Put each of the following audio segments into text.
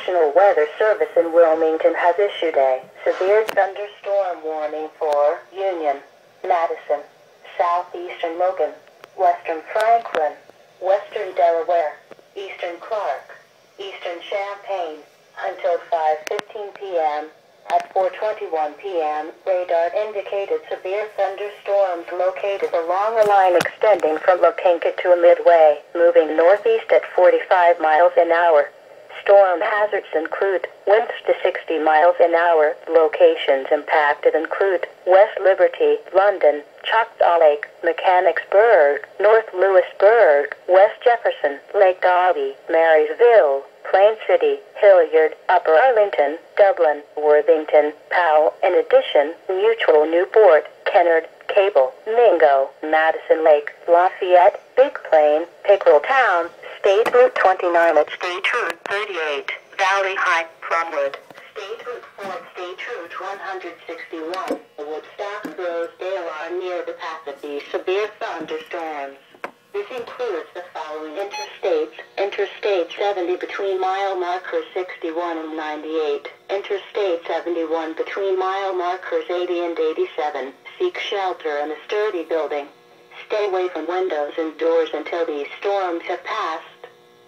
National Weather Service in Wilmington has issued a severe thunderstorm warning for Union, Madison, southeastern Logan, western Franklin, western Delaware, eastern Clark, eastern Champaign, until 5:15 p.m. At 4:21 p.m., radar indicated severe thunderstorms located along a line extending from Lopinka to Midway, moving northeast at 45 miles an hour. Storm hazards include winds to 60 miles an hour. Locations impacted include West Liberty, London, Choctaw Lake, Mechanicsburg, North Lewisburg, West Jefferson, Lake Dobby, Marysville, Plain City, Hilliard, Upper Arlington, Dublin, Worthington, Powell. In addition, Mutual, Newport, Kennard, Cable, Mingo, Madison Lake, Lafayette, Big Plain, Pickerel Town, State Route 29 at State Route 38, Valley High, Plumwood, State Route 4, State Route 161, Woodstock and Rosedale are near the path of these severe thunderstorms. This includes the following interstates: Interstate 70 between mile markers 61 and 98, Interstate 71 between mile markers 80 and 87. Seek shelter in a sturdy building. Stay away from windows and doors until these storms have passed.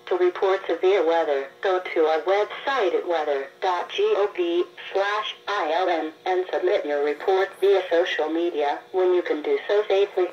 To report severe weather, go to our website at weather.gov/ILN and submit your report via social media when you can do so safely.